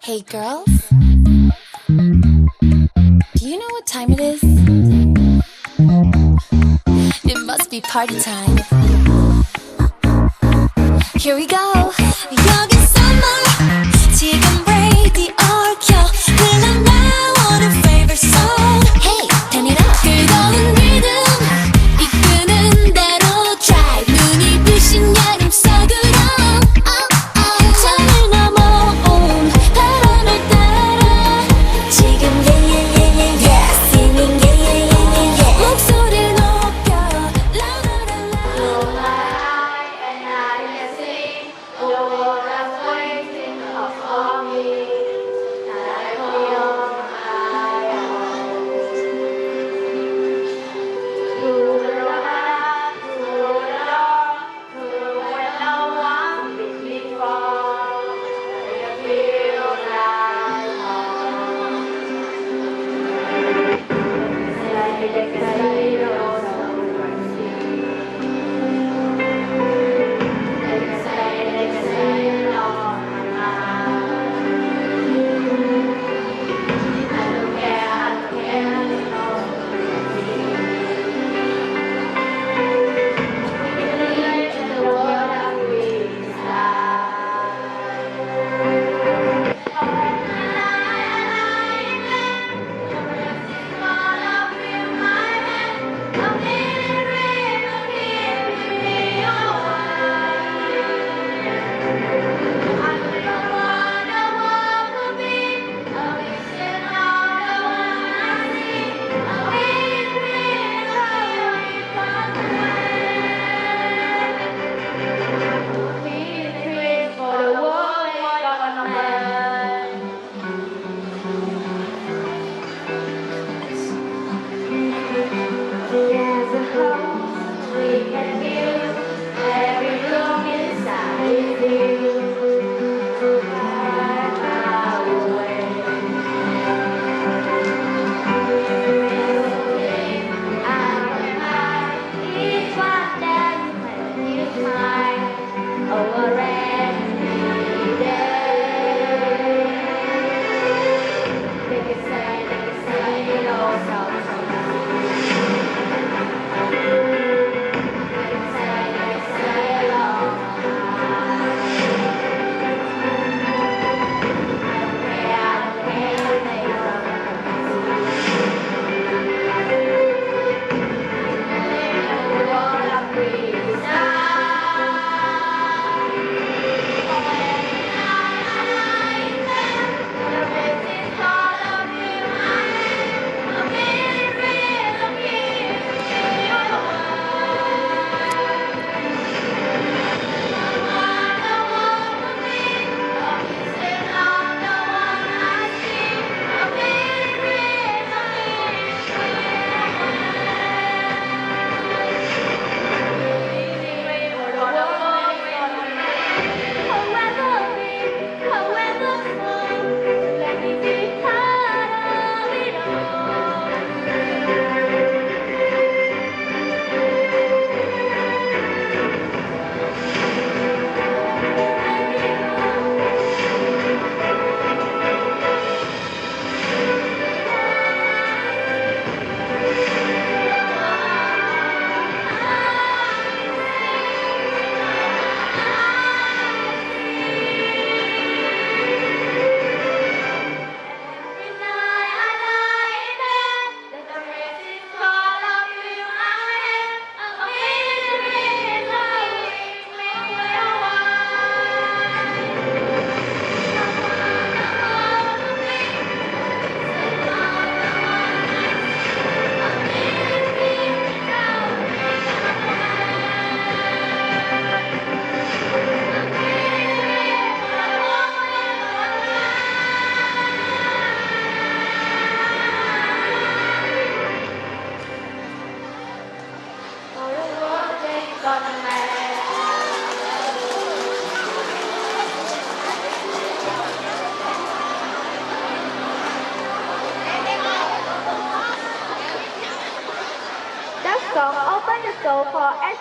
Hey girls, do you know what time it is? It must be party time. Here we go. 여기 summer 지금 radio 켜 흘러 나오는 favorite song. Hey, turn it up. 뜨거운 rhythm 이끄는 대로 drive 눈이 부신 여름 속으로. 창을 넘어온 바람을 따라 지금 yeah yeah yeah yeah yeah singing yeah yeah yeah yeah yeah 목소리를 높여 louder and louder.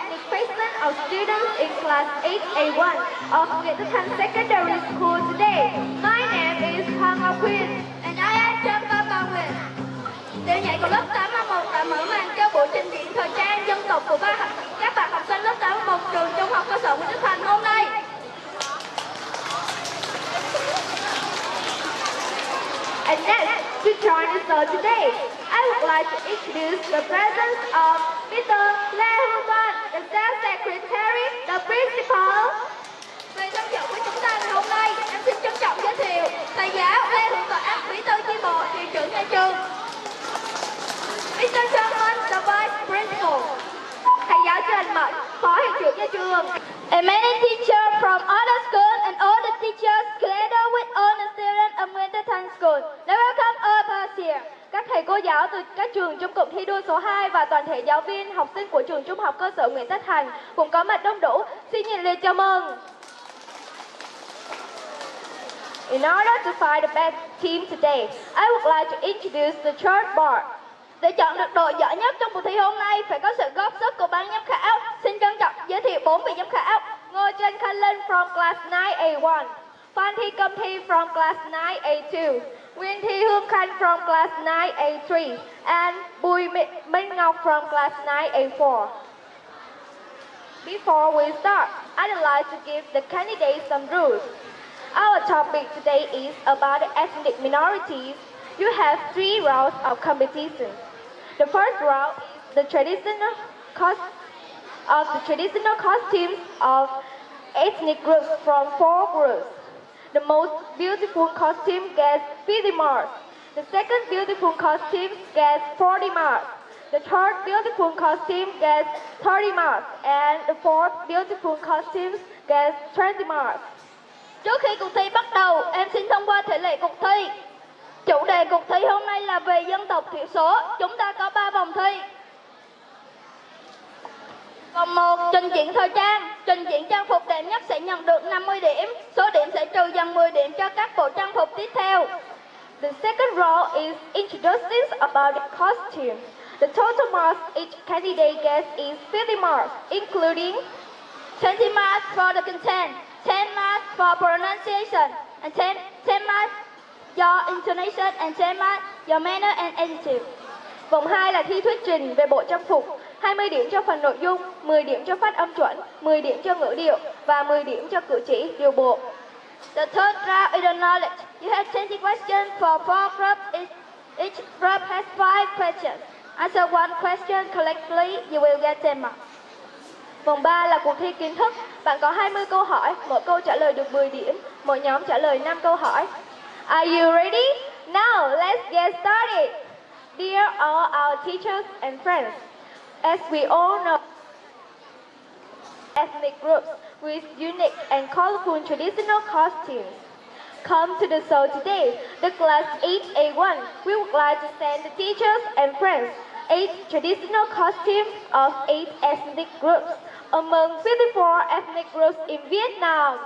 ethnic presence of students in class 8A1 of Nguyễn Secondary School today. My name is Hoàng Ngọc Huyền and I am Trân Văn Nguyễn. Điệu nhảy của lớp 8A1 đã mở màn cho buổi trình diễn thời trang dân tộc của các bạn học sinh lớp 8A1 trường Trung học cơ sở Nguyễn Thành hôm nay. And next, to join the show today, I would like to introduce the presence of Mr. Lê Hương Văn, the Sales Secretary, the Principal. Về tham dự với chúng ta ngày hôm nay, em xin trân trọng giới thiệu thầy giáo Lê Hương Văn, Bí thư chi bộ, hiệu trưởng nhà trường. Mr. Trân Văn, the Vice Principal. Thầy giáo Trần Mạnh, phó hiệu trưởng nhà trường. And many teachers from other schools and all the teachers together with all the students of Nguyễn Thành School. They welcome all of us here. Các thầy cô giáo từ các trường trong cụm thi đua số 2 và toàn thể giáo viên, học sinh của trường Trung học cơ sở Nguyễn Tất Thành cũng có mặt đông đủ. Xin nhiệt liệt chào mừng. In order to find the best team today, I would like to introduce the chart bar. Để chọn được đội giỏi nhất trong cuộc thi hôm nay phải có sự góp sức của ban giám khảo. Xin trân trọng giới thiệu 4 vị giám khảo. Ngô Trân Khanh Linh from class 9A1, Phan Thi Cẩm Thi from class 9A2, Nguyễn Thị Hương Khanh from class 9A3, and Bùi Minh Ngọc from class 9A4. Before we start, I'd like to give the candidates some rules. Our topic today is about the ethnic minorities. You have 3 rounds of competition. The first round is the traditional costumes of ethnic groups from 4 groups. The most beautiful costume gets 50 marks. The second beautiful costume gets 40 marks. The third beautiful costume gets 30 marks. And the fourth beautiful costume gets 20 marks. Trước khi cuộc thi bắt đầu, em xin thông qua thể lệ cuộc thi. Chủ đề cuộc thi hôm nay là về dân tộc thiểu số. Chúng ta có 3 vòng thi. Vòng 1, trình diễn thời trang. Trình diễn trang phục đẹp nhất sẽ nhận được 50 điểm. Số điểm sẽ trừ dần 10 điểm cho các bộ trang phục tiếp theo. The second round is introductions about the costume. The total marks each candidate gets is 50 marks, including 20 marks for the content, 10 marks for pronunciation, and 10 marks your intonation, and 10 marks your manner and attitude. Vòng 2 là thi thuyết trình về bộ trang phục. 20 điểm cho phần nội dung, 10 điểm cho phát âm chuẩn, 10 điểm cho ngữ điệu và 10 điểm cho cử chỉ, điều bộ. The third round is the knowledge. You have 20 questions for 4 groups. Each group has 5 questions. Answer one question correctly, you will get 10 marks. Vòng 3 là cuộc thi kiến thức. Bạn có 20 câu hỏi, mỗi câu trả lời được 10 điểm, mỗi nhóm trả lời 5 câu hỏi. Are you ready? Now let's get started. Dear all our teachers and friends, as we all know, ethnic groups with unique and colorful traditional costumes. Come to the show today. The class 8A1, we would like to send the teachers and friends 8 traditional costumes of 8 ethnic groups among 54 ethnic groups in Vietnam.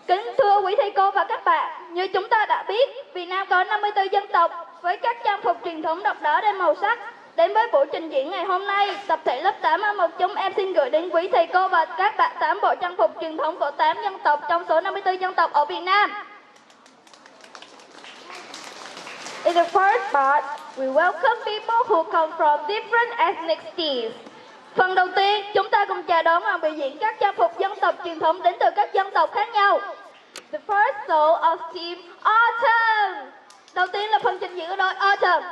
Kính thưa quý thầy cô và các bạn, như chúng ta đã biết, Việt Nam có 54 dân tộc với các trang phục truyền thống độc đáo đầy màu sắc. Đến với buổi trình diễn ngày hôm nay, tập thể lớp 8A1 chúng em xin gửi đến quý thầy cô và các bạn 8 bộ trang phục truyền thống của 8 dân tộc trong số 54 dân tộc ở Việt Nam. In the first part, we welcome people who come from different ethnicities. Phần đầu tiên, chúng ta cùng chào đón màn biểu diễn các trang phục dân tộc truyền thống đến từ các dân tộc khác nhau. The first show of team Autumn. Đầu tiên là phần trình diễn của đội Autumn.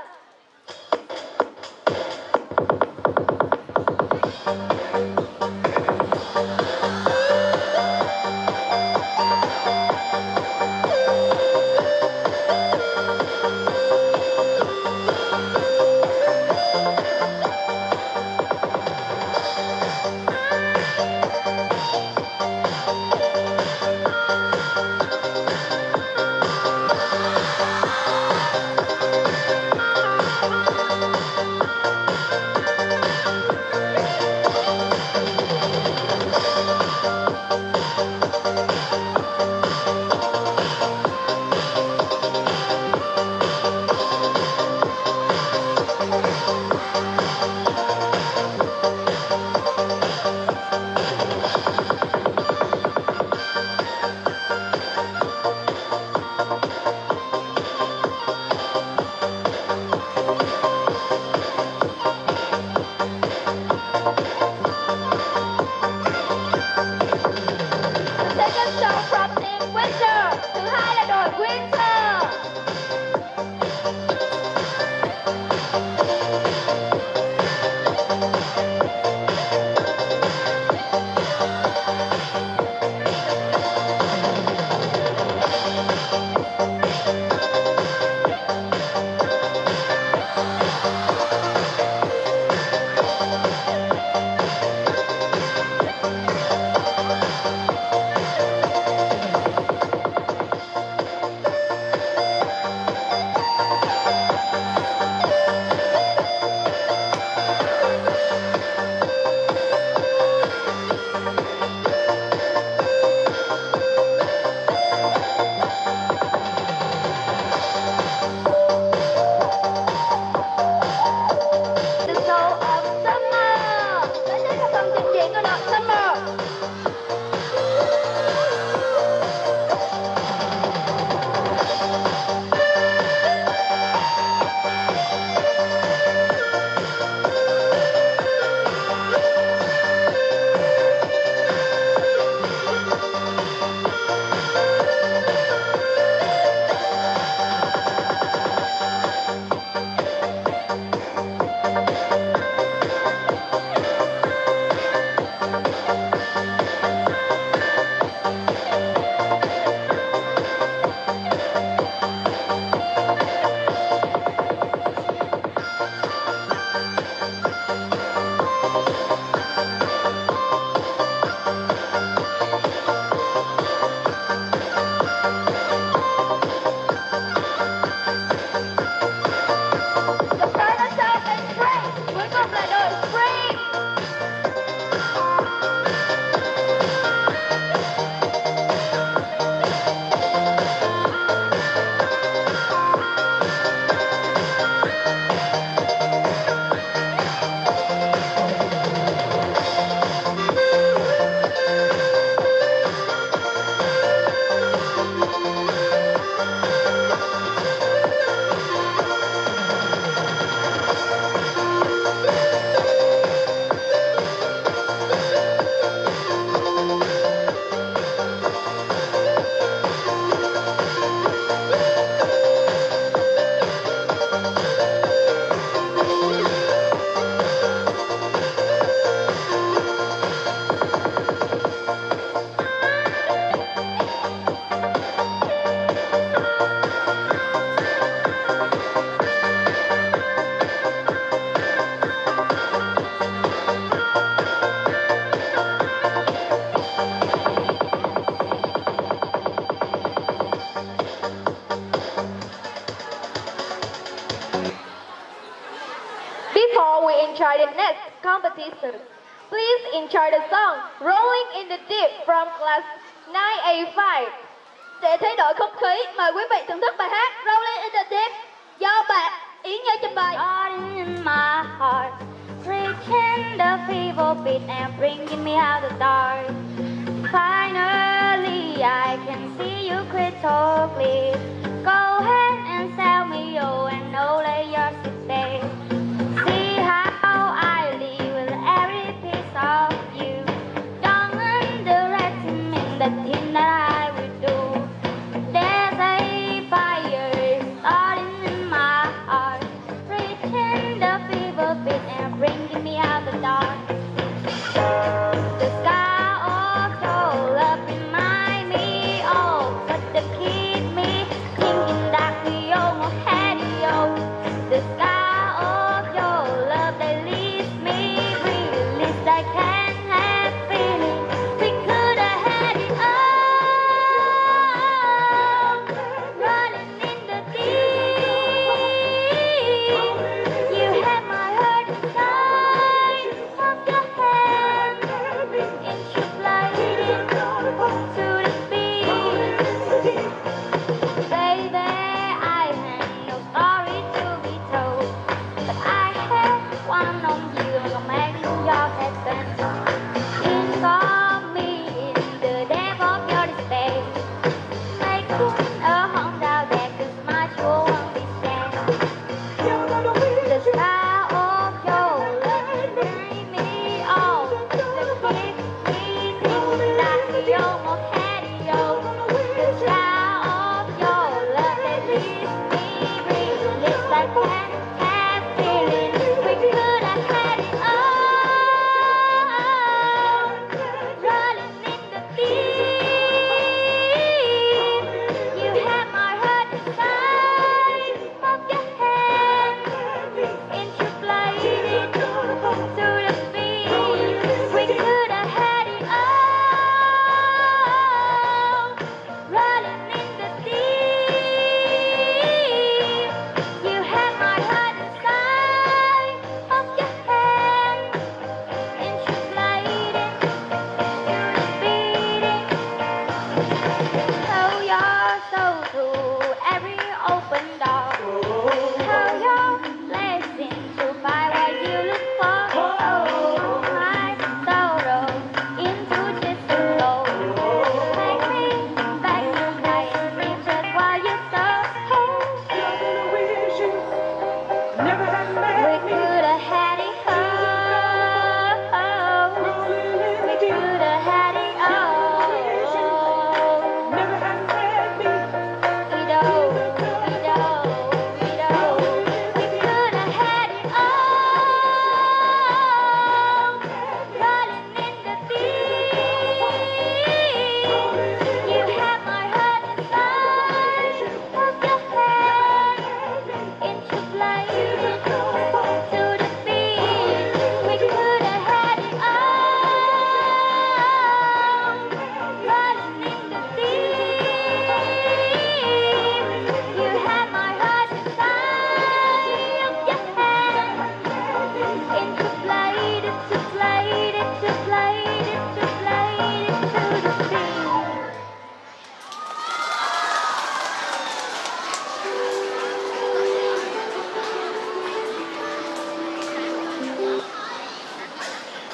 Winter. Thứ hai là đội Winter. The soul of summer. Đến đây là phần trình diễn của đội Summer. Cuối cùng là đội Spring. Before we enjoy the next competition, please enjoy the song Rolling in the Deep from class 9A5. Để thay đổi không khí, mời quý vị thưởng thức bài hát Rolling in the Deep do bạn Yến Nhi trình bày. Starting in my heart, reaching the fever beat and bringing me out the dark. Finally, I can see you crystal clear. Go ahead and sell me your and know that yours is there. See how I live with every piece of you. Don't underestimate the thing that I will do. There's a fire starting in my heart, reaching the fever pitch and bringing me out the dark. The sky of your love remind me of what to keep me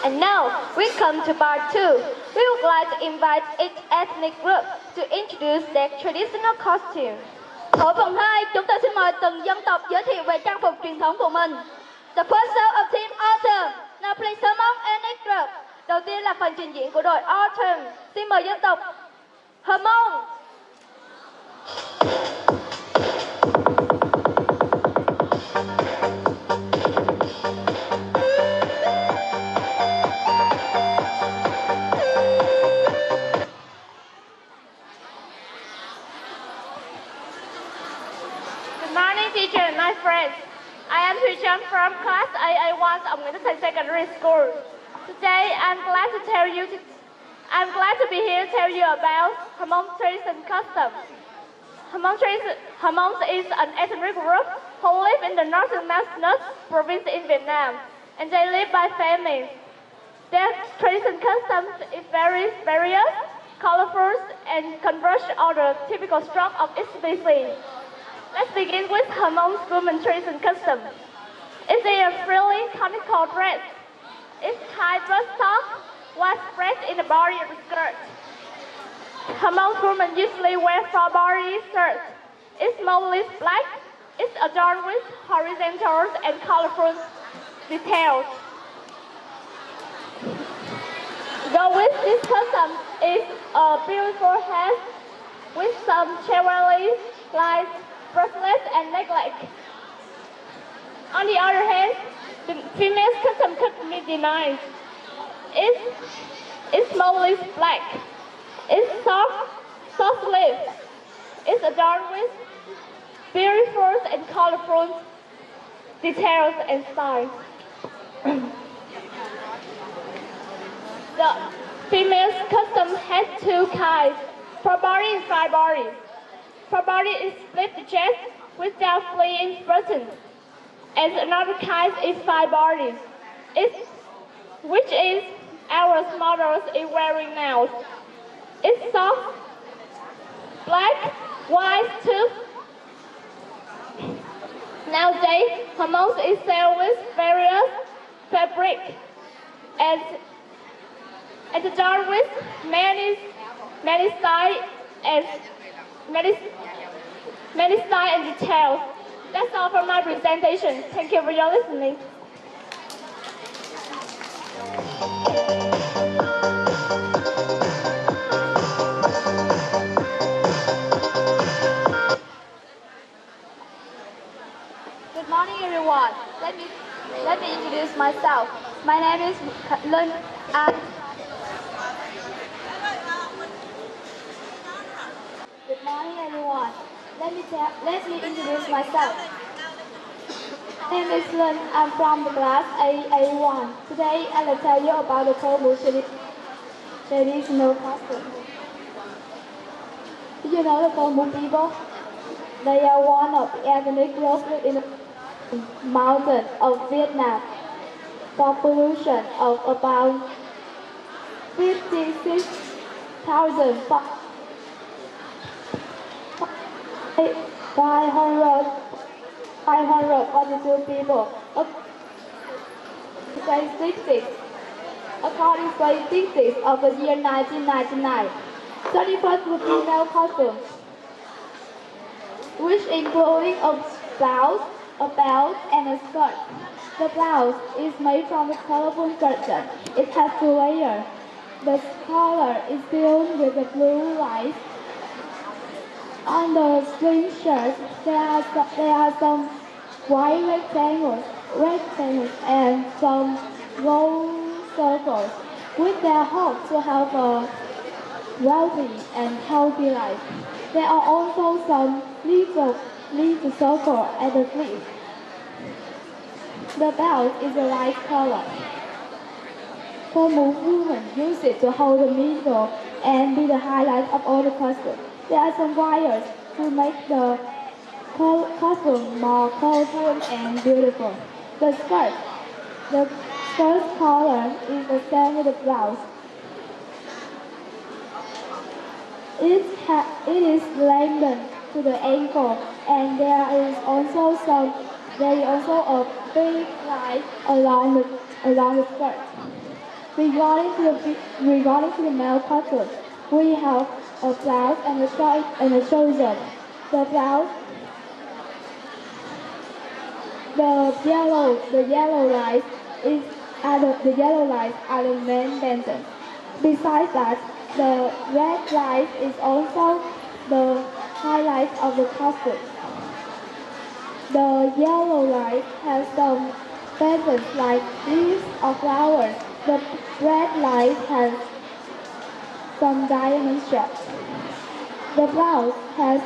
And now we come to part 2. We would like to invite each ethnic group to introduce their traditional costume. Ở phần 2, chúng ta xin mời từng dân tộc giới thiệu về trang phục truyền thống của mình. The first show of Team Autumn. Now please come on ethnic group. Đầu tiên là phần trình diễn của đội Autumn. Xin mời dân tộc Hmong. Good morning, teacher and my friends. I am Thuy from class AA1 of Nguyễn Secondary School. Today, I'm glad to be here to tell you about Hmong tradition custom. Hmong is an ethnic group who live in the northern mountainous province in Vietnam, and they live by families. Their tradition customs is very various, colorful, and converge all the typical strokes of each species. Let's begin with Hmong's women tradition custom. It's a frilly conical dress. Its high bust top was spread in the body of the skirt. Hmong women usually wear full-body skirts. It's mostly black. It's adorned with horizontal and colorful details. Go with this custom is a beautiful hat with some jewelry like bracelets and necklace. On the other hand, the female's custom could be denied. It's mostly black. It's soft sleeve. It's adorned with beautiful and colorful details and styles. The female's custom has two kinds, full body and side body. Full body is split chest without fleeing buttons, and another kind is side body, which is our models is wearing now. It's soft, black, white too. Nowadays, Hmong is sold with various fabric and adorned with many styles and many style and details. That's all for my presentation. Thank you for your listening. Good morning, everyone. Let me introduce myself. My name is Lân and Good morning, everyone. Let me introduce myself. My name is Lân. I'm from the class AA1. Today, I will tell you about the Khmer traditional costume. Do you know the Khmer people? They are one of the ethnic groups in the mountains of Vietnam. Population of about 542 people. According to statistics of the year 1999, 30% were female costumes, which including a blouse, and a skirt. The blouse is made from a colorful curtain. It has 2 layers. The collar is filled with a blue light. On the sleeve shirt, there are some white rectangles and some gold circles, with their hope to have a wealthy and healthy life. There are also some little circle at the sleeve. The belt is a light color. Khmer women use it to hold the middle and be the highlight of all the costume. There are some wires to make the costume more colorful and beautiful. The skirt color is the same with the blouse. It is lengthened to the ankle, and there is also a big line along the skirt. Regarding to the male costume, we have a blouse and a trouser. The blouse, the yellow lights are the main dancer. Besides that, the red light is also the highlight of the costume. The yellow light has some patterns like leaves or flowers. The red light has some diamond stripes. The blouse has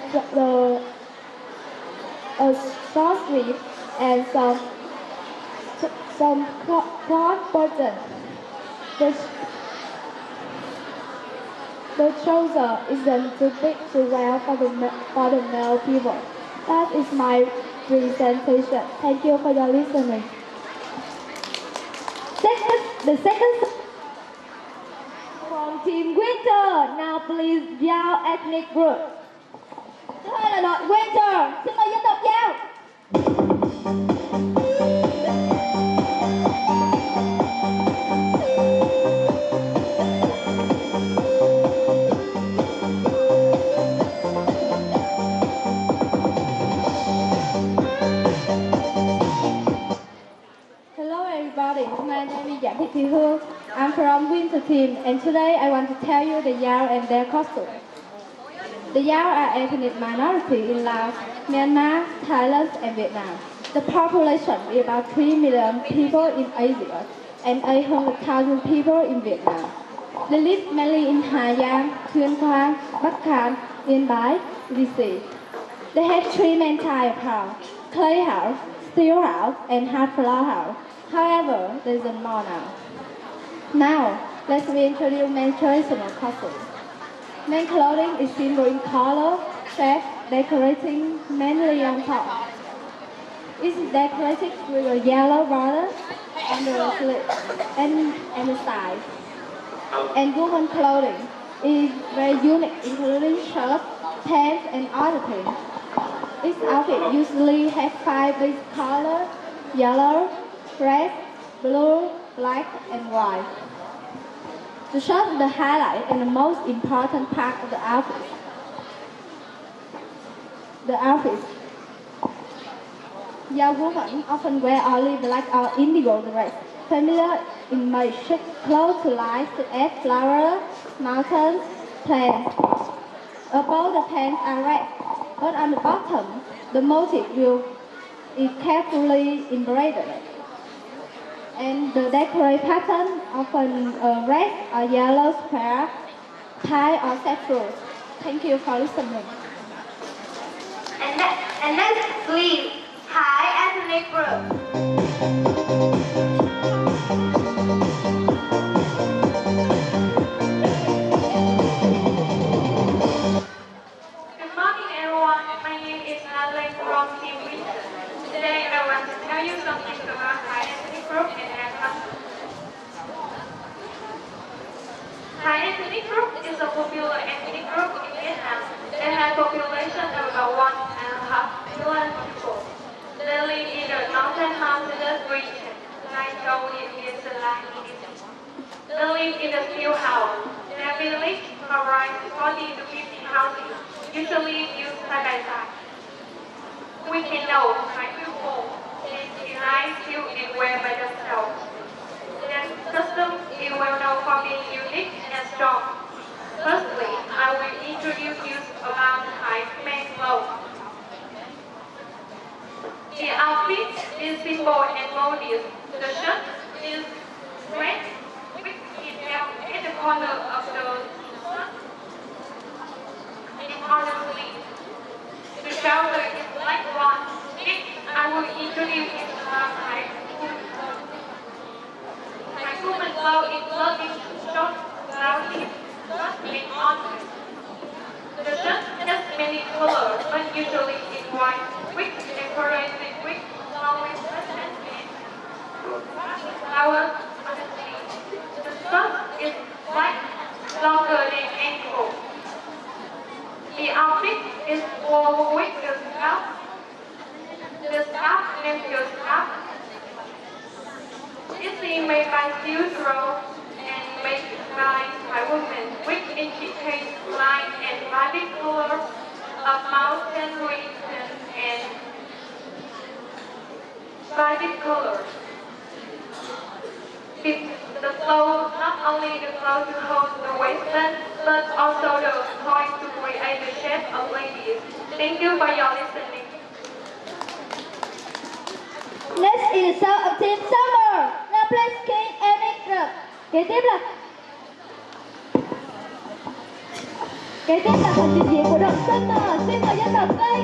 a short sleeve and some cross buttons. The trouser isn't too big to wear for the male people. That is my presentation. Thank you for your listening. The second from Team Winter. Now please Giao ethnic group. Thứ hai là đội Winter. Xin mời dân tộc Giao. My name is Giang Thị Thị Hương. I'm from Winter Team, and today I want to tell you the Yao and their costume. The Yao are ethnic minority in Laos, Myanmar, Thailand, and Vietnam. The population is about 3 million people in Asia and 800,000 people in Vietnam. They live mainly in Hà Giang, Tuyên Quang, Bắc Cạn, Yên Bái, DC. They have 3 main types of house: clay house, steel house, and hard floor house. However, there isn't more now. Now, let's reintroduce men's traditional costume. Men's clothing is simple in color, shape, decorating mainly on top. It's decorated with a yellow border on the sleeve and the side. And women's clothing is very unique, including shirts, pants, and other things. Each outfit usually has 5 basic colors: yellow, red, blue, black, and white. The shirt is the highlight and the most important part of the outfit. Young women often wear only black or indigo dress. Familiar image close to life to add flowers, mountains, plants. Above the pants are red, but on the bottom, the motif is carefully embroidered. And the decorate pattern often a red or yellow square, tie or saffron. Thank you for listening. And next, please, Thai ethnic group. Good morning, everyone. My name is Natalie from Team Winter. Today, I want to tell you something about Thai ethnic group and their customs. Thai ethnic group is a popular ethnic group in Vietnam. They have a population of about 1.5 million people. They live in the northern mountainous region, like Ngoại, They live in a steel house. Their village comprises 40 to 50 houses, usually used side by side. We can know Thai people is designed, built, and wear by themselves. Their custom is well known for being unique and strong. Firstly, I will introduce you about Thai men's clothes. The outfit is simple and modest. The shirt is red with it at the corner of the shirt and corner sleeve. The trouser is light brown. Next, I will introduce you about Thai women's clothes is clothing short, blousy, shirt, and underwear. The shirt has many colors, but usually in white, with decorated with flowers and flowers on the sleeve. The skirt is white, longer than ankle. The outfit is woven with the scarf. The scarf and the scarf is made by steel rope and played by women, which indicates light and vivid colors of mountain regions and vivid colors. The flow, not only the flow to hold the waistband, but also the point to create the shape of ladies. Thank you for your listening. Next is the sound of Team Summer. Now please King Ethnic Group. Kế tiếp là phần trình diễn của đội Summer. Xin mời dân tộc Tây.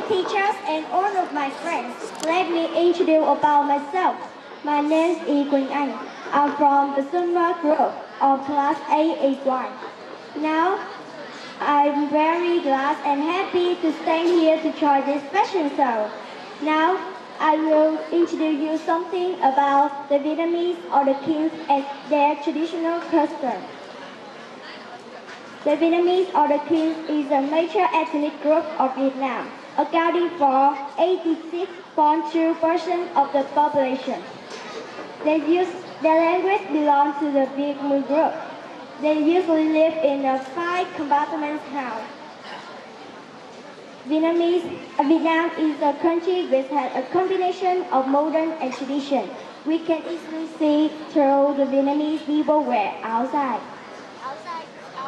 Teachers and all of my friends, let me introduce about myself. My name is Quỳnh Anh. I'm from the Summer group of class A81. Now, I'm very glad and happy to stand here to join this fashion show. Now, I will introduce you something about the Vietnamese or the kings and their traditional custom. The Vietnamese or the kings is a major ethnic group of Vietnam, accounting for 86.2% of the population. Their language belongs to the Viet Minh group. They usually live in a 5-compartment house. Vietnam is a country which has a combination of modern and tradition. We can easily see through the Vietnamese people wear outside.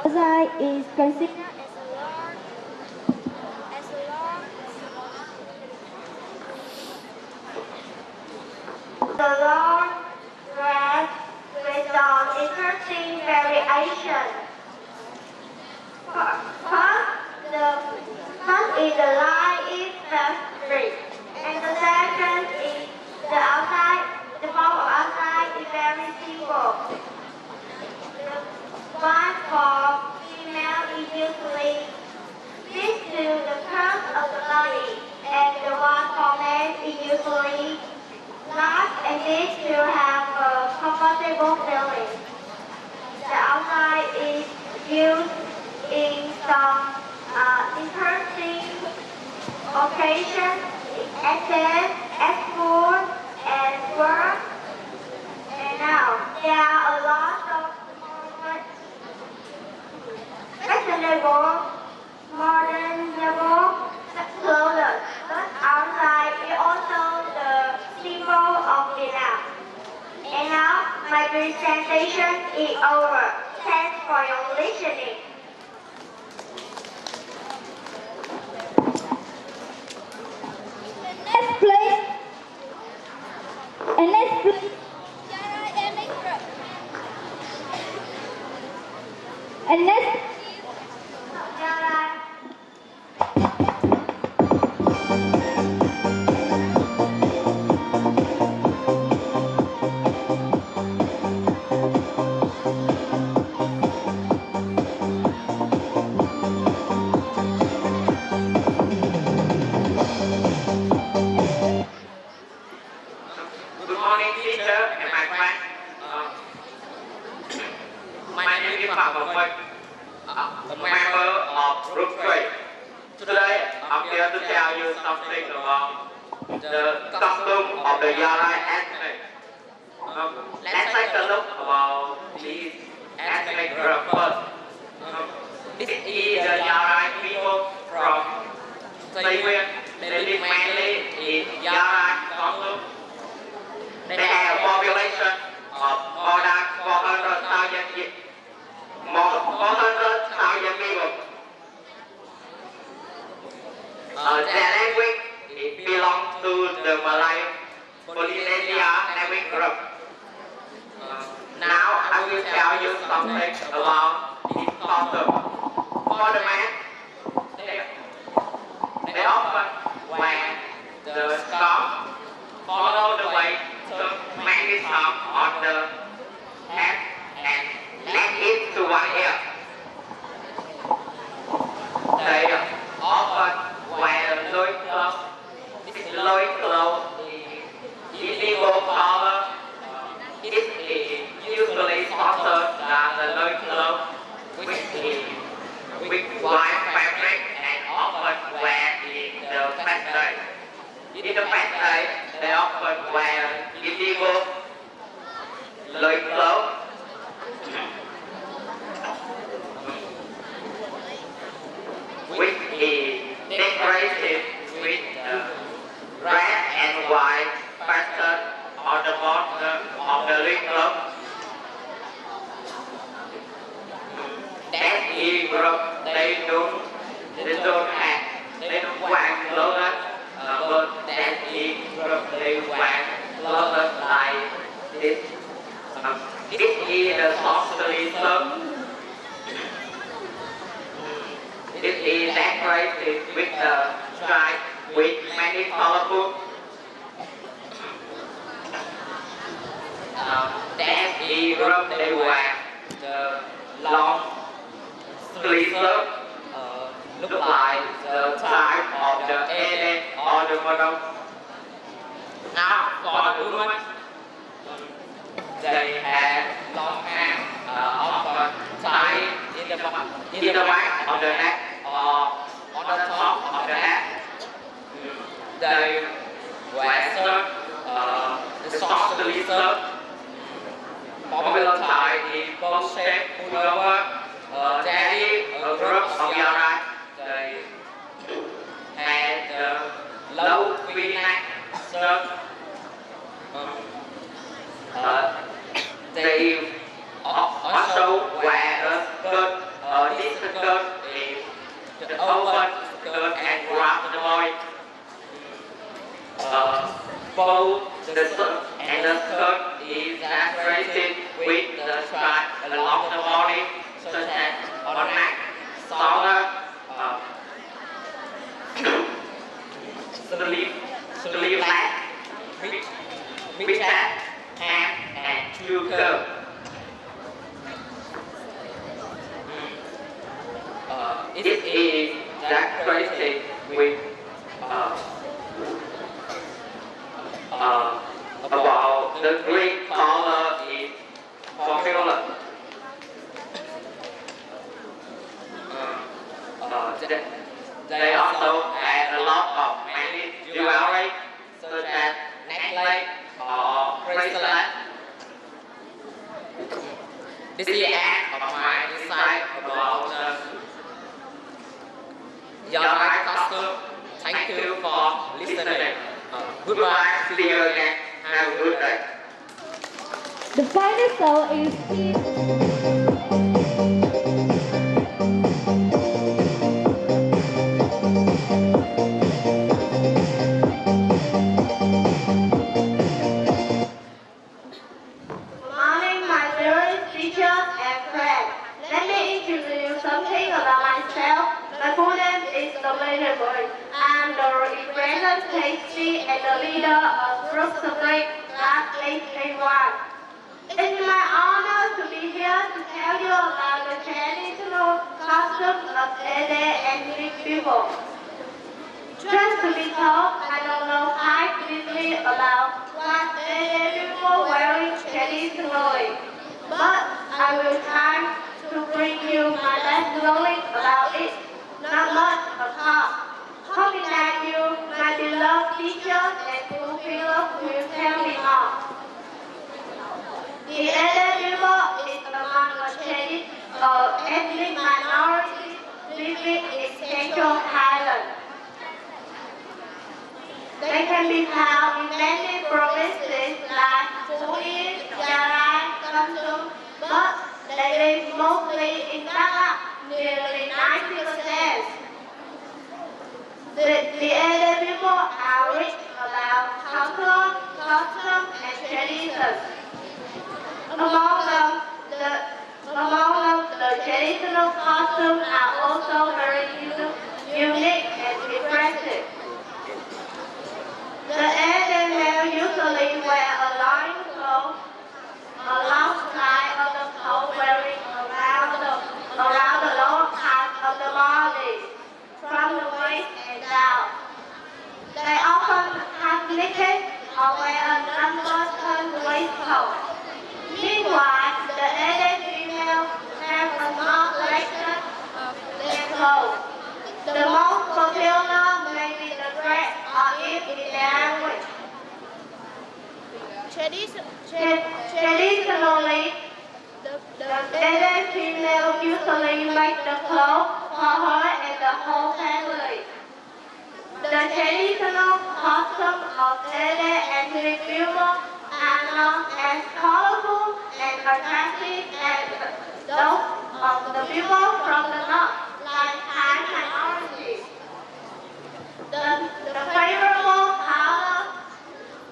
Outside is considered the long dress with some interesting variation. First is the line is very and the second is the outside. The form of outside is very simple. The one for female is usually fixed to the curve of the body, and the one for men is usually large and needs to have a comfortable feeling. The outside is used in some interesting occasions, as food and work. And now there are a lot of fashionable, modernable clothes, but outside is also the symbol of Vietnam. And now my presentation is over. Thanks for your listening. Next please. And next please. And next. Good morning, teacher and my friends. My name is Phạm Ngọc Minh, a member of Group 3. Today, I'm here to tell you something about the costume of the Yarai ethnic. Let's take a look about these ethnic group first. This is the Yarai people from Tây Nguyên. They live mainly in Yarai costume. They have a population of more than 400,000 people. Their language belongs to the Malay Polynesia language group. Now I will tell you something about this costume. For the men, they often wear the scarf, follow the way to make it up on the head and let it to one ear. They often wear the loincloth. This loincloth is indigo color. It is usually softer than the loincloth, which In the past day, they often wear indigo loincloth, which is decorated with red and white pattern on the bottom of the loincloth. That in Europe, they don't wear clothes, but that in Europe they wear clothes like this. It is a socialism. It is decorated with a stripe with many colorful. That in Europe they wear the long sleeve shirt, look like the type of the alien or the model. Now for the women, they have long hair, often tied in the back of the neck or on the top of the head. They wear shirt, the short sleeve shirt, popular type in both shape pullover, daddy, a group of yara. They had the low V-neck shirt. They also wear a skirt. This skirt is the open skirt and grab the boy. Both the shirt and the skirt is decorated with the stripe along the body, such as on the neck, shoulder, sleeve leg, mid-chest, hand, and shoe curve. It is decorated with about the green color is formula. They also add a lot of many jewelry, such as necklace or bracelet. This is the end of my insight about your right costume. Thank you for listening. Goodbye. See you again. Have a good day. The final song is Morning, my dearest teachers and friends. Let me introduce you something about myself. My full name is Nguyễn. I am the representative tasty and the leader of Group Spring Class 8K1. It's my honor to be here to tell you about the traditional customs of Ede ethnic people. Just to be told, I don't know quite deeply about what Ede people wearing traditionally, but I will try to bring you my best knowledge about it. Not much, of course. Hoping that you, my beloved teachers and pupils, will tell me more. The Ede people is among a ethnic minority living in Central Thailand. They can be found in many provinces like Phú Yên, Gia Lai, Samsung, but they live mostly in Đắk Lắk, nearly 90%. The Ede people are rich about culture, customs, and traditions. Among them, the traditional costumes are also very unique and impressive. The Ede male usually wear a loincloth, a long side of the coat wearing around the lower part of the body, from the waist and down. They often have knitted or wear a number-turn waistcoat. Meanwhile, the Ede females have a small selection of their clothes. The most popular may be the dress or if in language. Traditionally, the Indian female usually make the clothes for her and the whole family. The traditional costumes of Indian ethnic people are not as colorful and attractive as those of the people from the north, like Thai minorities. The favorable colors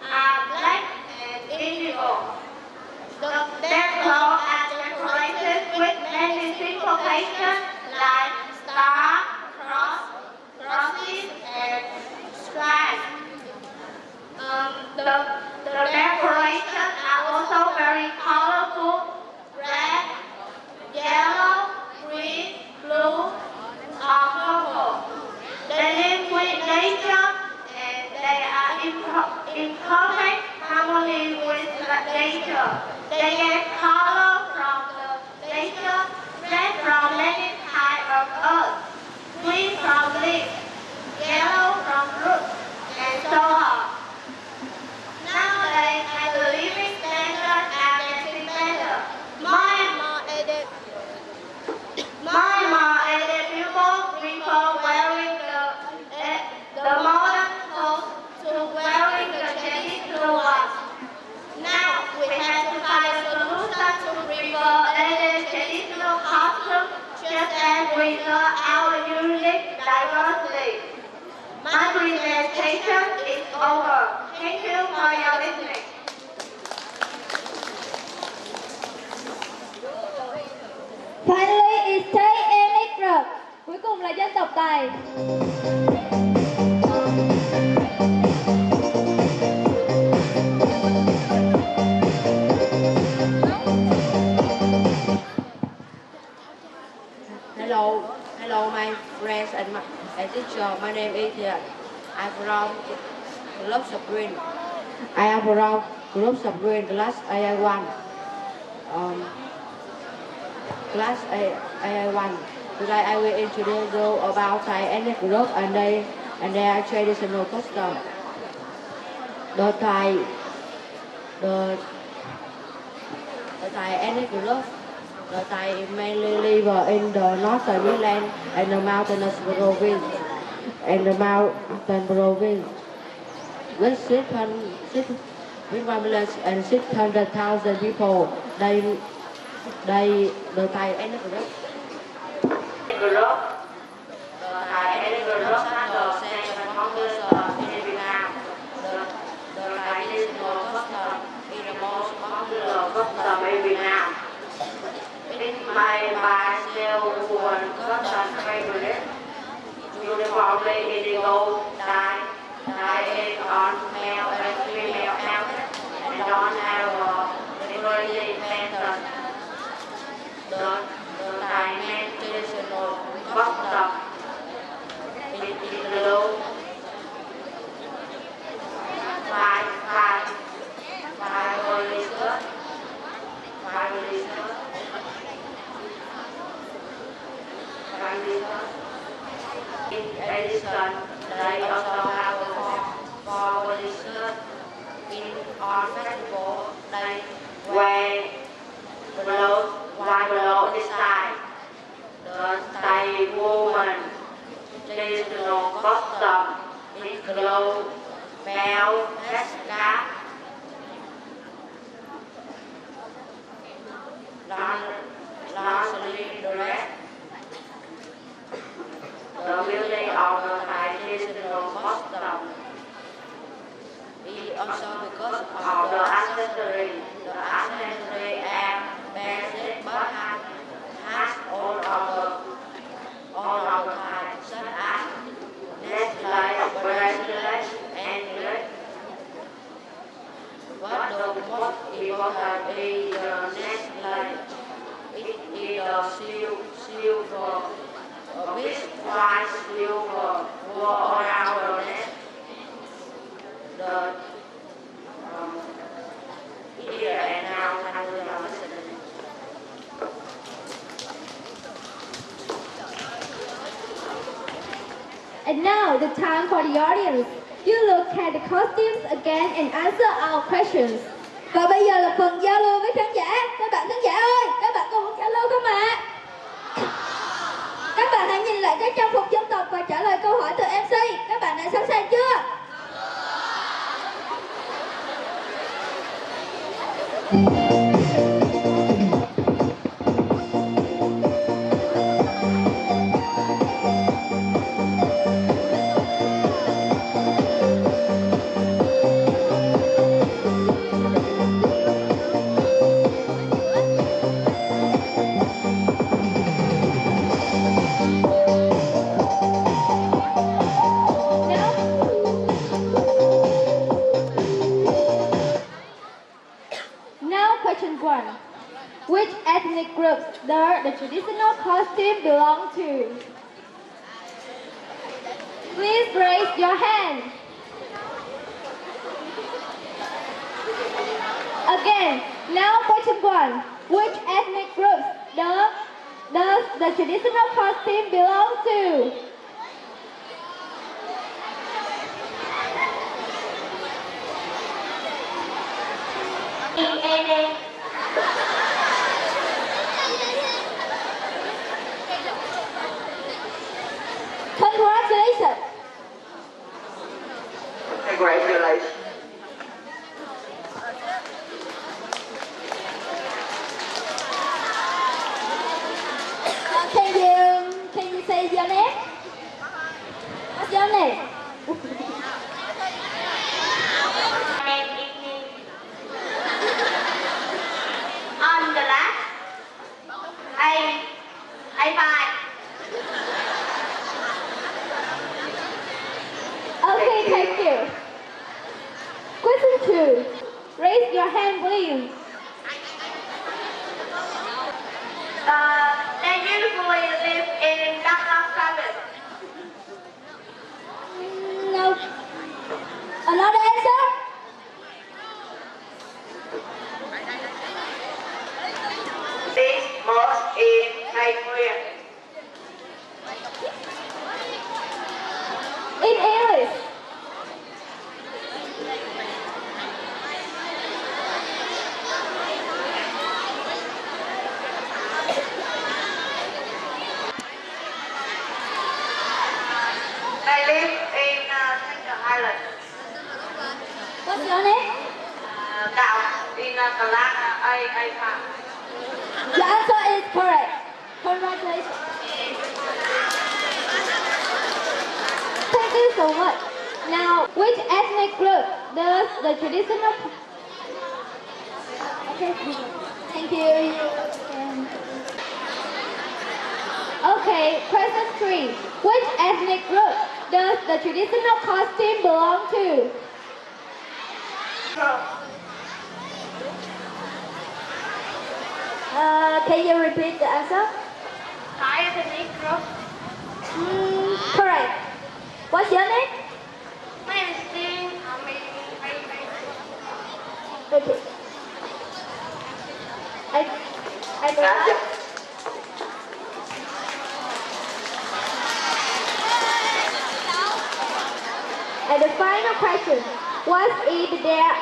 are black and indigo. Their clothes are decorated with many symbolizations like stars, crosses, and stripes. The decorations are also very colorful: red, yellow, green, blue, or purple. They live with nature and they are in perfect harmony with nature. They get color from the nature, red from many types of earth, green from leaves, yellow from roots, and so on. Nowadays, as the living standards are getting better, more and more Asian people prefer wearing the modern clothes to wearing the traditional ones. Now we have to find a solution to prefer Asian traditional costumes, just as we know our unique diversity. My presentation is over. Thank you for your listening. Finally, it's Thai ethnic group. Cuối cùng là dân tộc Tài. Hello, my friends and teacher. My name is I'm from Group Green. I am from Group Green, class AI1. Class AI1. Today I will introduce you about Thai ethnic group and their traditional custom. The Thai ethnic group. The Thai mainly live in the northern mainland and the mountainous province. With 1 and 600,000 people, the Thai ethnic group. The Thai ethnic group has the second longest in Vietnam. The traditional custom is the most popular custom in Vietnam. It's my bilingual custom favorite. Uniformly indigo dye is on male and female outfit and don't have a decorative pattern. The Thai men traditional custom include five In addition, they also have a formal shirt on festival. They wear white below this side. The Thai woman traditional custom include bell, headscarf, long sleeve dress. The beauty of the Thai traditional custom is also because of the accessory. The accessory are basic but has all of the types such as necklace, bracelet, and ring. But the most important is the necklace. It is a silver. A big white silver wore around the neck. The ear and now Thành will listen. And now the time for the audience. You look at the costumes again and answer our questions. Và bây giờ là phần giao lưu với khán giả. Các bạn khán giả ơi, các bạn có muốn giao lưu không ạ? Các bạn hãy nhìn lại các trang phục dân tộc và trả lời câu hỏi từ MC. Các bạn đã sẵn sàng chưa? Question 1. Which ethnic groups does the traditional costume belong to? Please raise your hand. Again, now question 1. Which ethnic groups does the traditional costume belong to? Congratulations. Congratulations. Can you say your name? What's your name? On the left, A5. Okay, thank you. Question 2. Raise your hand, please. They usually live in Đắk province. No. Another answer? This most in Nigeria. In English. They live in Central Island. What's your name? Đảo in A5. Your answer is correct. Congratulations. Thank you so much. Now, which ethnic group does the traditional... Okay, thank you. Okay, question 3. Which ethnic group does the traditional costume belong to? Can you repeat the answer? Thai ethnic group. Correct. What's your name? My name is Ting. Okay. And the final question, what is their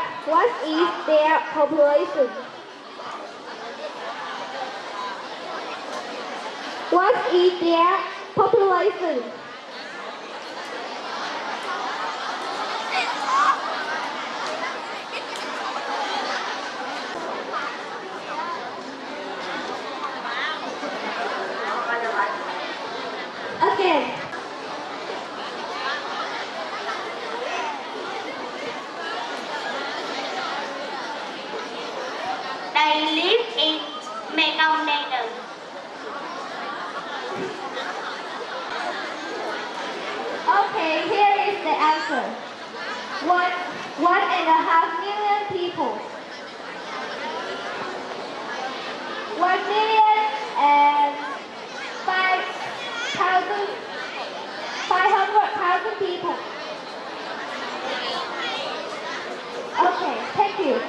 population? What is their population? Again. They live in Mekong Delta. Okay, here is the answer. 1.5 million people. 1,500,000 people. Okay, thank you.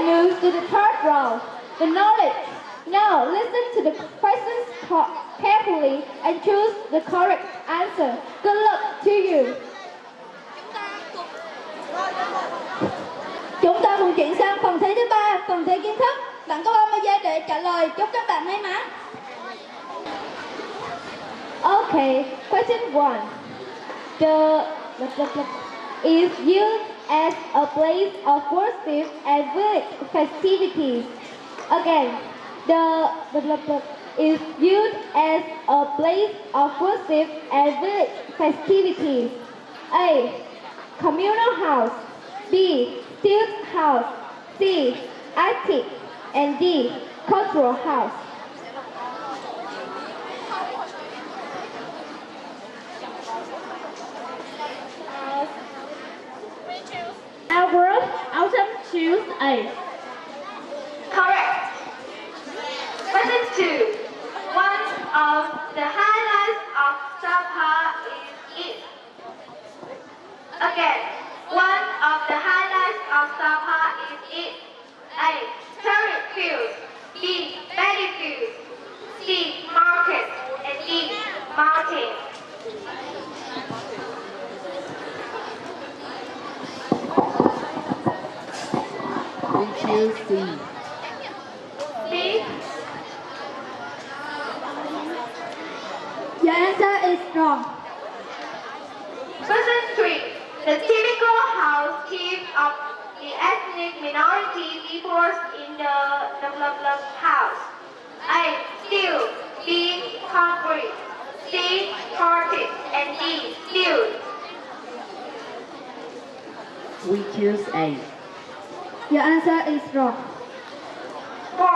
Move to the third round. The knowledge. Now listen to the questions carefully and choose the correct answer. Good luck to you. Chúng ta cùng chuyển sang phần thi thứ ba, phần thi kiến thức. Bạn có 30 giây để trả lời. Chúc các bạn may mắn. Okay, question 1. The is used as a place of worship and village festivities. Again, the is used as a place of worship and village festivities. A. Communal house. B. Student house. C. Attic. And D. Cultural house. Albert, Autumn choose A. Correct. Question 2. One of the highlights of Sabha is it. Again, one of the highlights of Sabha is it. A. Turret fields. B. Paddy fields. C. Market. And D. Mountain. We choose C. C. Your answer is wrong. Question 3. The typical house keep of the ethnic minority peoples in the house. A. Steel. B. Concrete. C. Carpet. And D. Steel. We choose A. Your answer is wrong. 4.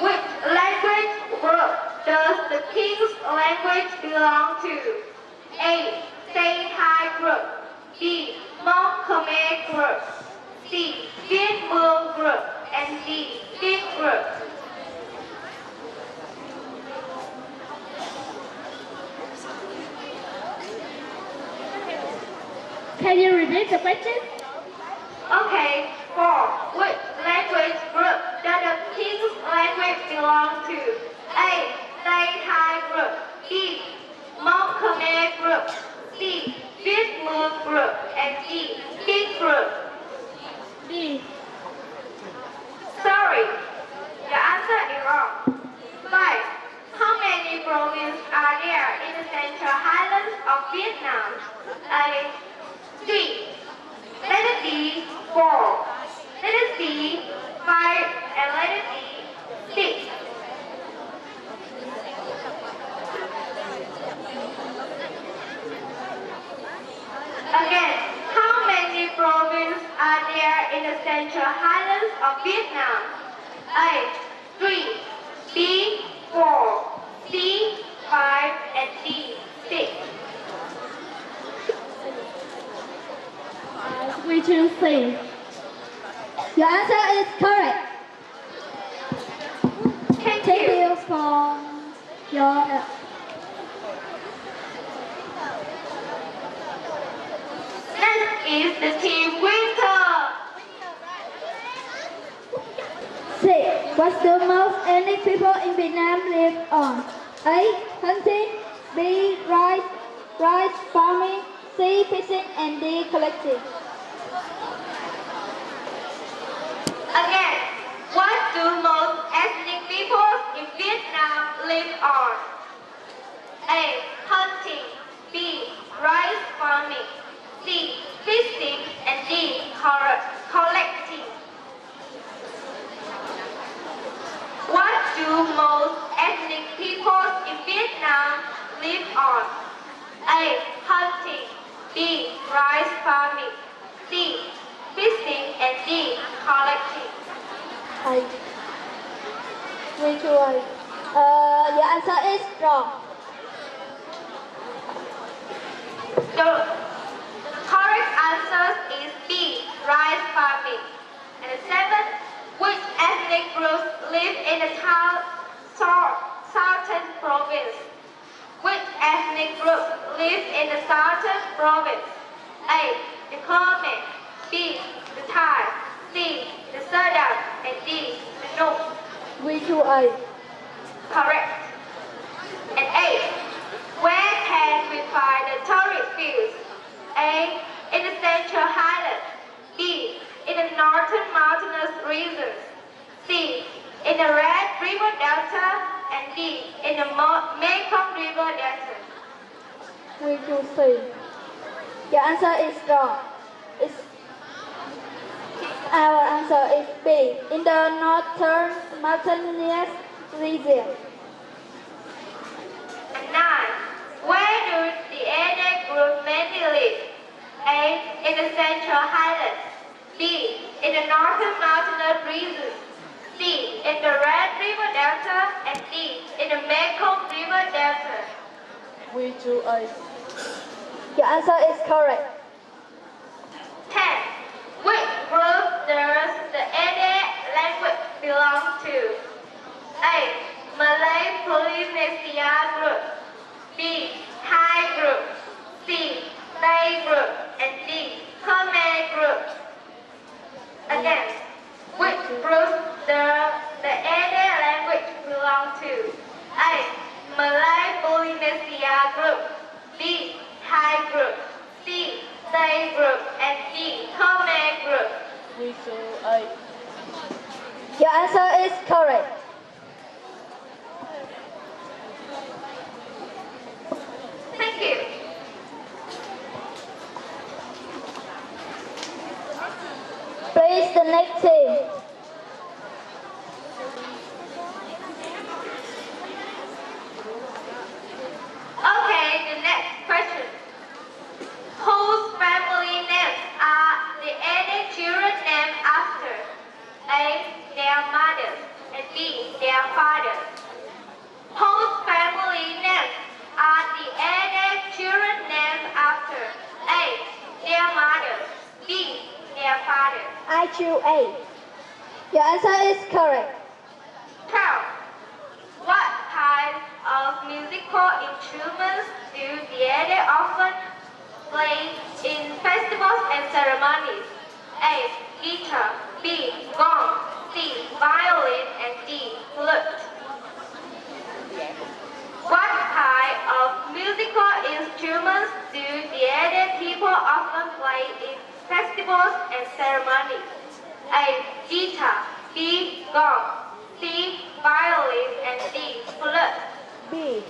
Which language group does the king's language belong to? A. Say Thai group. B. Mong Khmer group. C. Viet Mương group. And D. Viet group. Can you repeat the question? Okay. 4. Which language group does the king's language belong to? A. Say Thai group. B. Mong Khmer group. C. Viet Mương group. And D. Viet group. B. Sorry, your answer is wrong. 5. How many provinces are there in the Central Highlands of Vietnam? A. 3. Letter D. 4. Letter C. 5. And letter D. 6. Again, how many provinces are there in the Central Highlands of Vietnam? A. 3. B. 4. C. 5. And D. 6. We choose C. Your answer is correct. Thank Thank you. you for your Next is the team winter. C. What's the most ethnic people in Vietnam live on? A. Hunting. B. Rice farming. C. Fishing. And D. Collecting. Again, what do most ethnic people in Vietnam live on? A. Hunting. B. Rice farming. C. Fishing. And D. Collecting. What do most ethnic people in Vietnam live on? A. Hunting. B. Rice farming. C. Fishing. And D. Collecting. We choose your answer is wrong. The correct answer is B. Rice farming. And the 7th, which ethnic groups live in the southern province? Which ethnic group live in the southern province? A. The Khmer. B. The Thai. C. The Sardar. And D. The Nung. We choose A. Correct. And identify the tourist fields? A. In the Central Highlands. B. In the Northern Mountainous regions. C. In the Red River Delta. And D. In the Mekong River Delta. We choose C. Your answer is wrong. Our answer is B. In the Northern Mountainous region. And 9. Where do the ethnic group mainly live? A. In the Central Highlands. B. In the Northern Mountainous regions. C. In the Red River Delta. And D. In the Mekong River Delta. We choose A. Your answer is correct. 10. Which group does the ethnic language belong to? A. Malay Polynesia group. B. Thai group. C. Thai group. And D. Khmer group. Again, which group does the ethnic language belong to? A. Malay Polynesia group. B. Thai group. C. Thai group. And D. Khmer group. We choose A. Your answer is correct. Thank you. Please, the next team. Okay, the next question. Whose family names are the ethnic children named after? A. Their mothers. And B. Their fathers. Whose family names are the ethnic children named after? A. Their mothers. B. Their fathers. I choose A. Your answer is correct. 12. What type of musical instruments do the ethnic often play in festivals and ceremonies? A. Guitar. B. Gong. C. Violin. And D. Flute. What type of musical instruments do the ethnic people often play in festivals and ceremonies? A. Guitar. B. Gong. C. Violin. And D. Flute. B.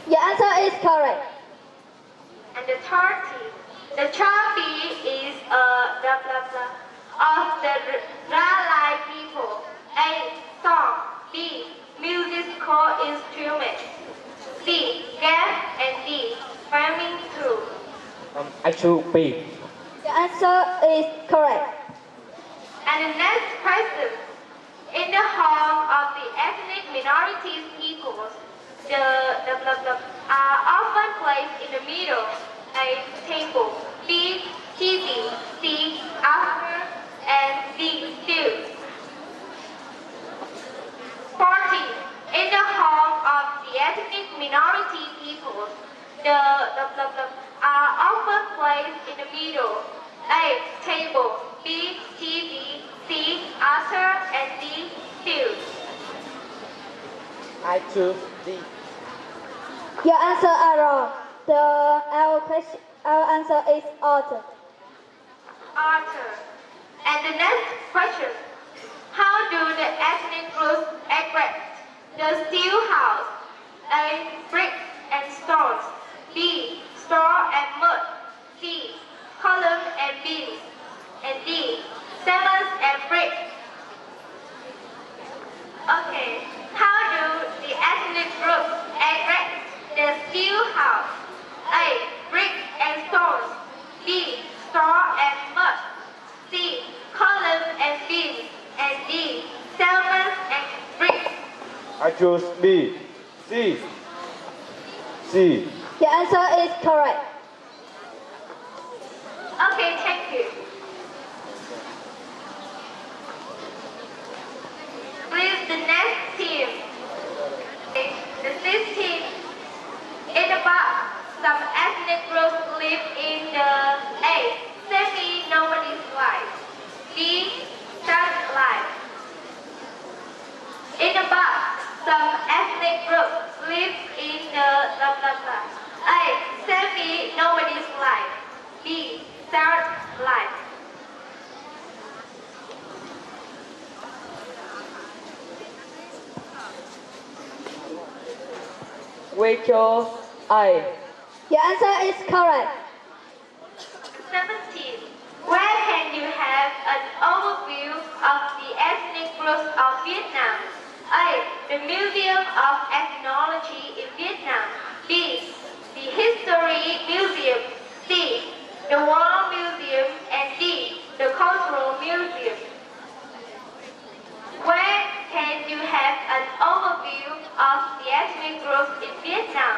Your answer is correct. And the third team. The child B is a blah blah blah of the Ralai people. A. Song. B. Musical instrument. C. Gas. And D. Farming tool. I choose B. Your answer is correct. And the next question. In the home of the ethnic minorities peoples, the blah blah are often placed in the middle. A. Table. B. TV. C. After. And D. Stew. 14. In the home of the ethnic minority peoples, the blah blah are often placed in the middle. A. Table. B. TV. C. Altar. And D. Stew. I choose D. Your answer are wrong. Our answer is altar. Altar. And the next question. How do the ethnic groups erect the steel house? A. Bricks and stones. B. Straw and mud. C. Columns and beams. And D. Cement and bricks. Okay. How do the ethnic groups erect the steel house? A. Bricks and stones. B. Straw and mud. C. Columns and beams. And D. Cement and bricks. I choose B. C. C. Your answer is correct. Okay, thank you. Please, the next team. The sixth team. In the box, some ethnic groups live in the A. Semi-nomadist life. B. Church life. In the box, some ethnic groups live in the blah blah blah. A. We chose A. Your answer is correct. 17. Where can you have an overview of the ethnic groups of Vietnam? A. The Museum of Ethnology in Vietnam. B. The History Museum. C. The War Museum. And D. The Cultural Museum. Where can you have an overview of the ethnic groups in Vietnam?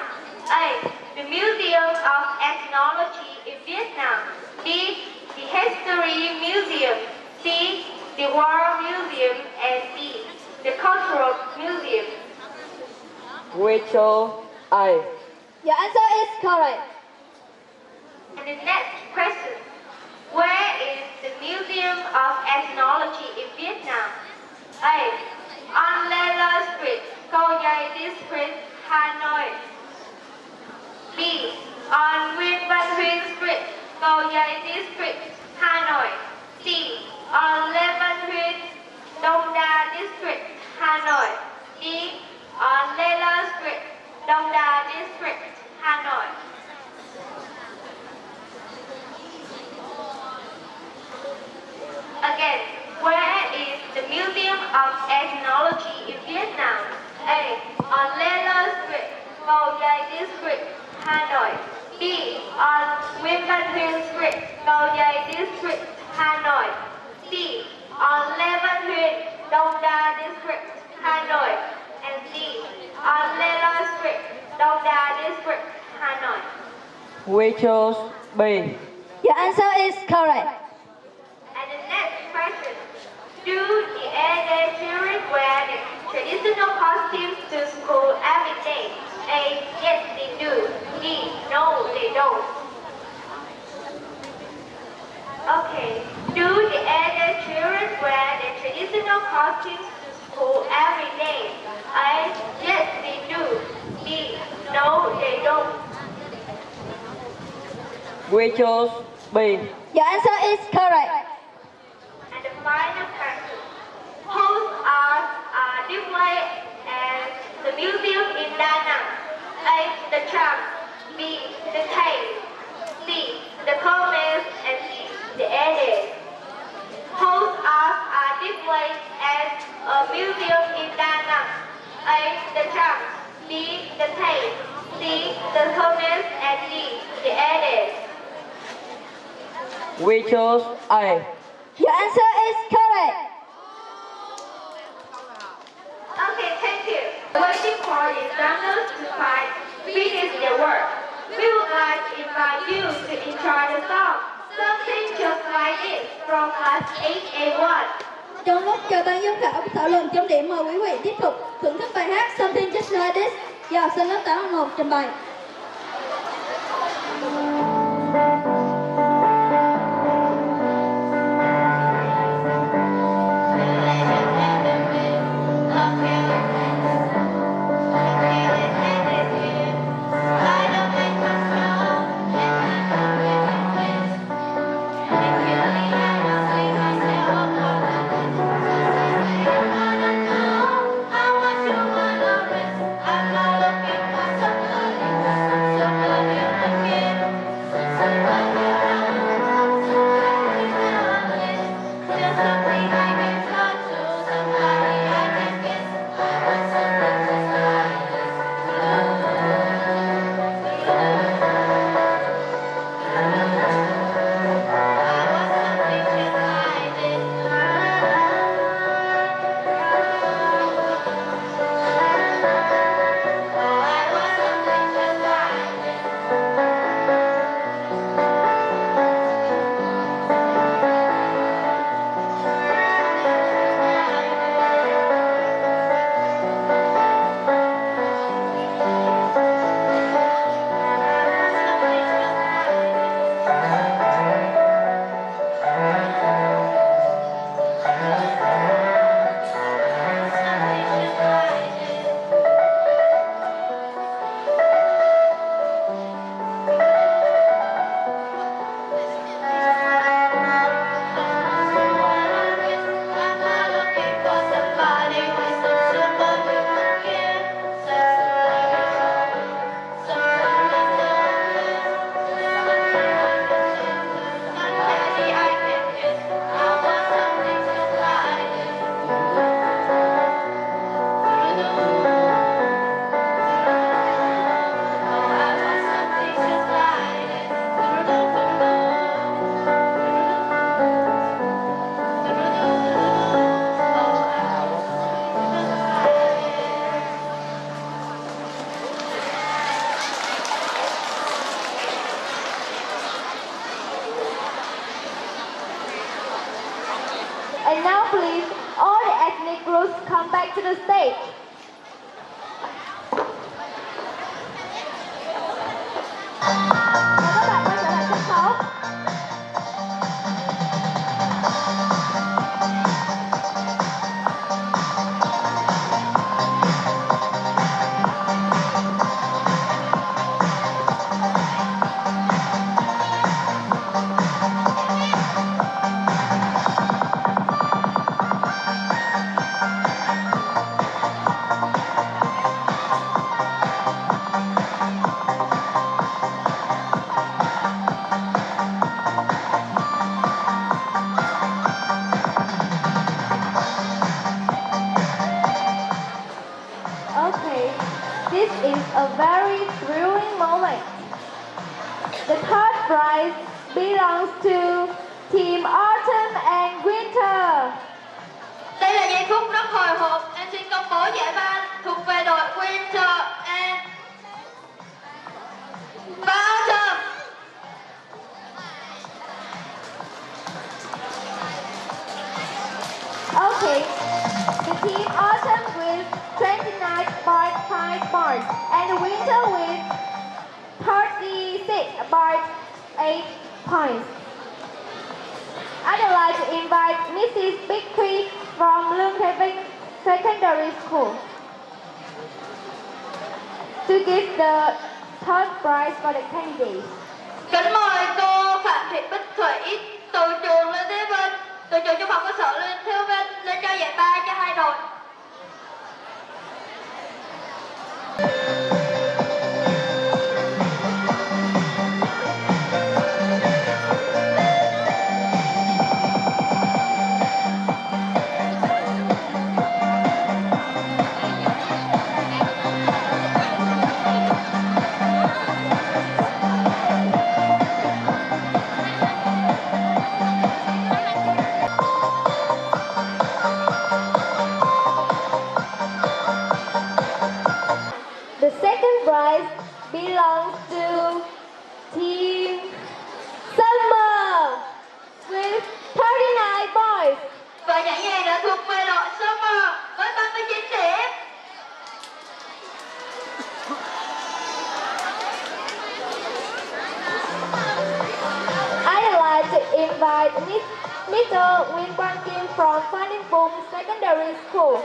A. The Museum of Ethnology in Vietnam. B. The History Museum. C. The War Museum. And D. The Cultural Museum. We chose A. Your answer is correct. And the next question. Where is the Museum of Ethnology in Vietnam? A. On Lela Street, Cầu Giấy District, Hà Nội. B. On Nguyễn Văn Huynh Street, Cầu Giấy District, Hà Nội. C. On Lê Văn Huynh, Đông Đa District, Hà Nội. D. On Lela Street, Đông Đa District, Hà Nội. Again, where is the Museum of Ethnology in Vietnam? A. On Lela Street, Cầu Giấy District, Hà Nội. B. On Nguyễn Văn Huynh Street, Cầu Giấy District, Hà Nội. C. On Lê Văn Huynh, Đông Đa District, Hà Nội. And D. On Lela Street, Đông Đa District, Hà Nội. We chose B. Your answer is correct. And the next question. Do the Ede children wear their traditional costumes to school every day? A. Yes, they do. B. No, they don't. Okay. Do the Ede children wear their traditional costumes to school every day? A. Yes, they do. B. No, they don't. We chose B. Your answer is correct. And the final question. Whose art are displayed at the museum in Da Nang? A. The charm. B. The tape. C. The comments. And D. The edit. Whose art are displayed at a museum in Da Nang? A. The charm. B. The tape. C. The comments. And D. The edit. We chose A. Your answer is correct. Okay, thank you. Waiting for the instructors to finish their work. We would like to invite you to enjoy the song, Something Just Like This from class 8A1. Trong lúc chờ ban giám khảo thảo luận chấm điểm, mời quý vị tiếp tục thưởng thức bài hát Something Just Like This do học sinh lớp 8A1 trình bày. I'm not looking for somebody. And now please, all the ethnic groups come back to the stage. Mời các bạn quay trở lại sân khấu. Okay, this is a very thrilling moment. The third prize belongs to Team Autumn and Winter. Đây là giây phút rất hồi hộp, em xin công bố giải ba thuộc về đội Winter and Autumn. Okay, the Team Autumn with 29.5 points and the Winter with 36.8 points. I'd like to invite Mrs. Bickley from Lương Thế Vinh Secondary School to give the third prize for the candidates. Kính mời cô Phạm Thị Bích Thủy từ trường Lương Thế Vinh, từ trường trung học cơ sở Lương Thế Vinh lên trao giải ba cho hai đội. The second prize belongs to Team Summer with 39 points. Và giải nhì đã thuộc về đội Summer với 39 điểm. I'd like to invite Mr. Nguyễn Quang Kim from Phan Đình Phùng Secondary School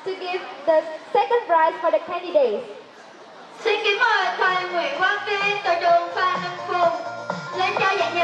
to give the second prize for the candidates. Xin kính mời thầy Nguyễn Quang Kim từ trường Phan Đình Phùng lên trao giải nhì.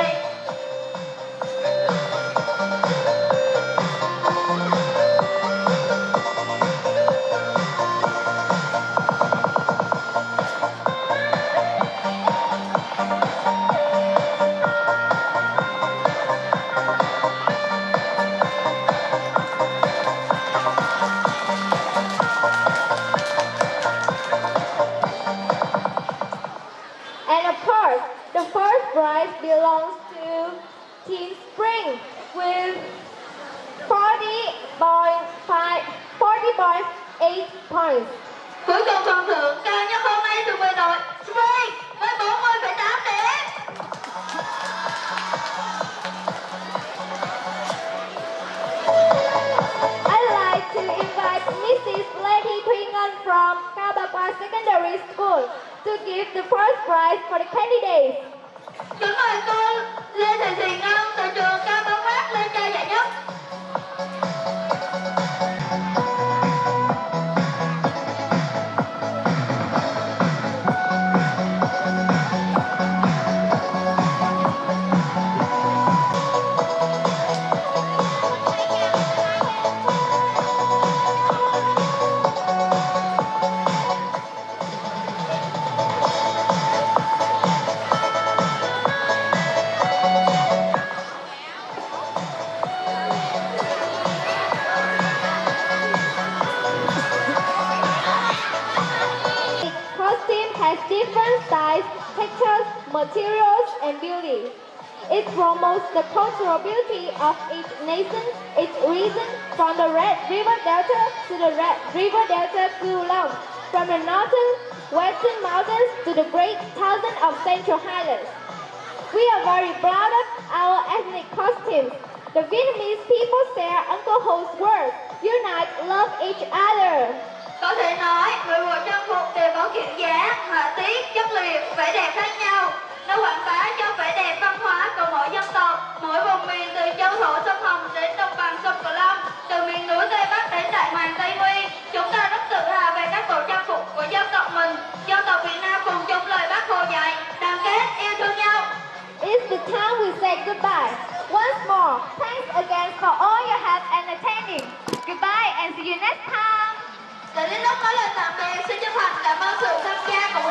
And of course, the first prize belongs to Team Spring with 40.8 points. Cuối cùng phần thưởng cao nhất hôm nay thuộc về đội Spring với 40,8 điểm. I'd like to invite Mrs. Lady Thùy Ngân from Cao Bà Qua Secondary School to give the first prize for the candidates. Kính mời cô Lê Thị Thùy Ngân từ trường Cao Bá Quát lên trao giải nhất. Has different styles, textures, materials, and beauty. It promotes the cultural beauty of each nation, each region, from the Red River Delta to the Red River Delta Cửu Long, from the northern, western mountains to the great thousands of Central Highlands. We are very proud of our ethnic costumes. The Vietnamese people share Uncle Ho's words, unite, love each other. Có thể nói, mỗi bộ trang phục đều có kiểu dáng, họa tiết, chất liệu, vẻ đẹp khác nhau. Nó quảng bá cho vẻ đẹp văn hóa của mỗi dân tộc, mỗi vùng miền từ châu thổ sông Hồng đến đồng bằng sông Cửu Long, từ miền núi Tây Bắc đến đại hoàng Tây Nguyên. Chúng ta rất tự hào về các bộ trang phục của dân tộc mình. Dân tộc Việt Nam cùng chung lời Bác Hồ dạy, đoàn kết, yêu thương nhau. It's the time we say goodbye. Once more, thanks again for all your help and attending. Goodbye and see you next time. Để đến lúc nói lời tạm biệt, xin chân thành cảm ơn sự tham gia của